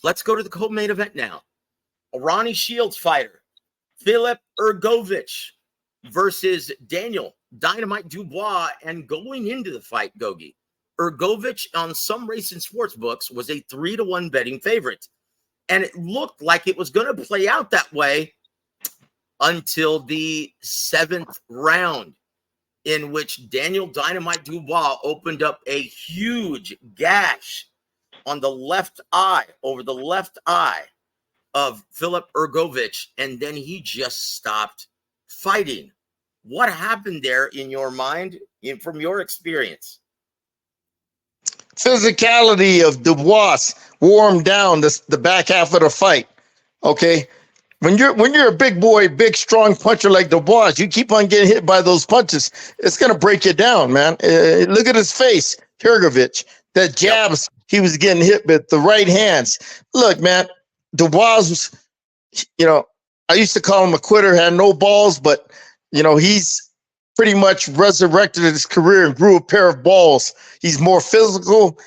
Let's go to the co-main event now. A Ronnie Shields fighter, Filip Hrgovic versus Daniel Dynamite Dubois. And going into the fight, Gogue, Hrgovic on some racing sports books was a 3-1 betting favorite. And it looked like it was going to play out that way until the 7th round, in which Daniel Dynamite Dubois opened up a huge gash on the left eye, over the left eye of Filip Hrgovic, and then he just stopped fighting. What happened there in your mind, from your experience? Physicality of Dubois wore him down the back half of the fight. Okay, when you're a big boy, big strong puncher like Dubois, you keep on getting hit by those punches. It's gonna break you down, man. Look at his face, Hrgovic. That jabs he was getting hit with, the right hands. Look, man, Dubois was, I used to call him a quitter, had no balls, but he's pretty much resurrected his career and grew a pair of balls. He's more physical.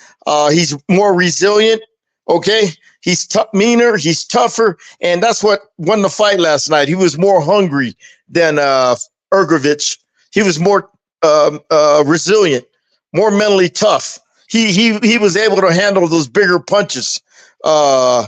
He's more resilient. Okay. He's meaner. He's tougher. And that's what won the fight last night. He was more hungry than Hrgovic. He was more resilient, more mentally tough. He was able to handle those bigger punches. Hrgovic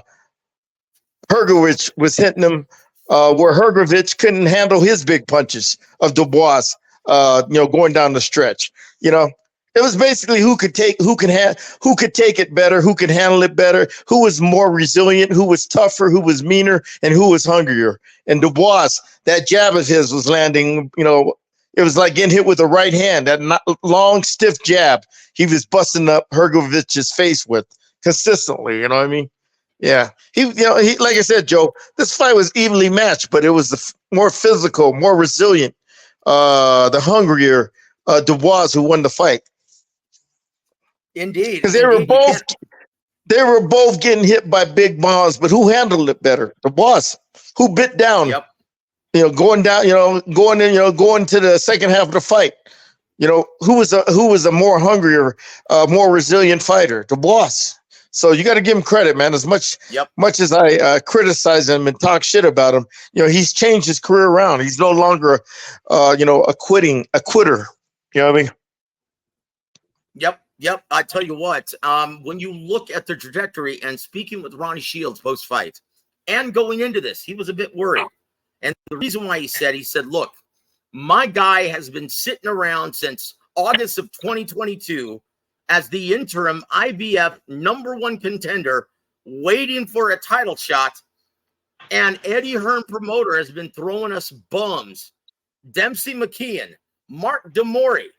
was hitting him where Hrgovic couldn't handle his big punches of Dubois. Going down the stretch, it was basically who could take it better, who could handle it better, who was more resilient, who was tougher, who was meaner, and who was hungrier. And Dubois, that jab of his was landing, it was like getting hit with the right hand, that long, stiff jab he was busting up Hrgovic's face with consistently. You know what I mean? Yeah. He like I said, Joe, this fight was evenly matched, but it was the more physical, more resilient, the hungrier Dubois who won the fight. Indeed, because they were both getting hit by big bombs, but who handled it better? Dubois, who bit down. Yep. Going down. Going to the second half of the fight. Who was a more hungrier, more resilient fighter? Dubois. So you got to give him credit, man. As much as I criticize him and talk shit about him, he's changed his career around. He's no longer, a quitter. You know what I mean? Yep. I tell you what, when you look at the trajectory, and speaking with Ronnie Shields post-fight and going into this, he was a bit worried. And the reason why he said, look, my guy has been sitting around since August of 2022 as the interim IBF #1 contender, waiting for a title shot. And Eddie Hearn promoter has been throwing us bums. Demsey McKean, Mark Mori.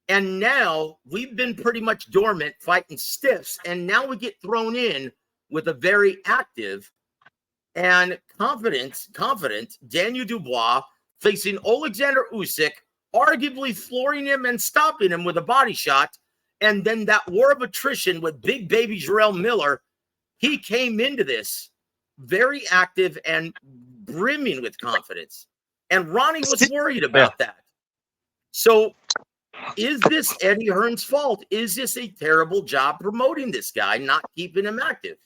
And now we've been pretty much dormant, fighting stiffs. And now we get thrown in with a very active and confident Daniel Dubois facing Alexander Usyk, arguably flooring him and stopping him with a body shot. And then that war of attrition with big baby Jarrell Miller, he came into this very active and brimming with confidence. And Ronnie was worried about that. So is this Eddie Hearn's fault? Is this a terrible job promoting this guy, not keeping him active?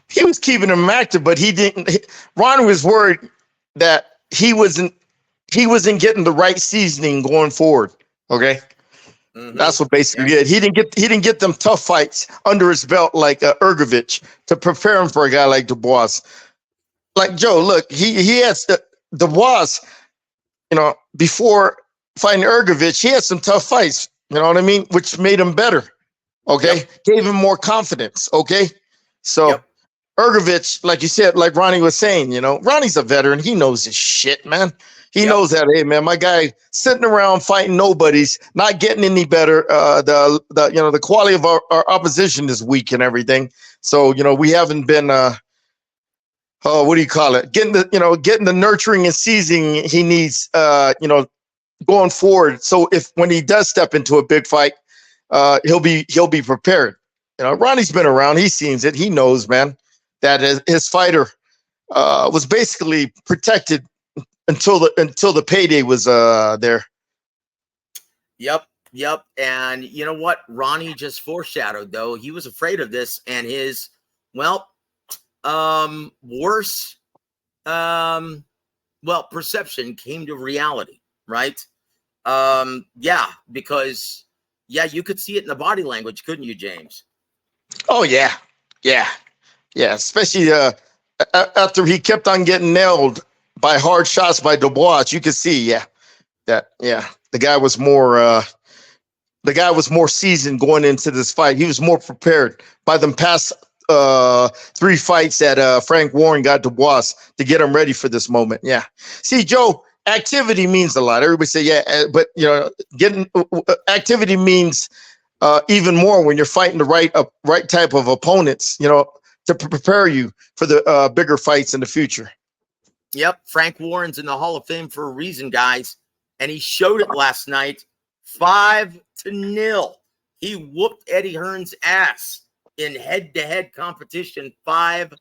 He was keeping him active, but he didn't. Ronnie was worried that he wasn't getting the right seasoning going forward. Okay. That's what basically it. He didn't get them tough fights under his belt like Hrgovic to prepare him for a guy like Dubois. Like Joe, look, he had Dubois, before fighting Hrgovic, he had some tough fights. You know what I mean? Which made him better. Okay, gave him more confidence. Okay, so Hrgovic, like you said, like Ronnie was saying, Ronnie's a veteran. He knows his shit, man. He knows that, hey man, my guy sitting around fighting nobodies, not getting any better. The quality of our opposition is weak and everything. So, we haven't been what do you call it? Getting the nurturing and seasoning he needs going forward. So when he does step into a big fight, he'll be prepared. Ronnie's been around, he sees it, he knows, man, that his fighter was basically protected until the payday was there. Yep. Yep. And you know what? Ronnie just foreshadowed, though. He was afraid of this, and his, well, worse, perception came to reality, right? Yeah, because, yeah, you could see it in the body language, couldn't you, James? Oh yeah, yeah, yeah. Especially after he kept on getting nailed by hard shots by Dubois, you could see, the guy was more. The guy was more seasoned going into this fight. He was more prepared by them past 3 fights that Frank Warren got Dubois to get him ready for this moment. Yeah. See, Joe, activity means a lot. Everybody say, yeah, but getting activity means even more when you're fighting the right type of opponents, to prepare you for the bigger fights in the future. Yep. Frank Warren's in the Hall of Fame for a reason, guys. And he showed it last night, 5-0. He whooped Eddie Hearn's ass in head-to-head competition 5-0.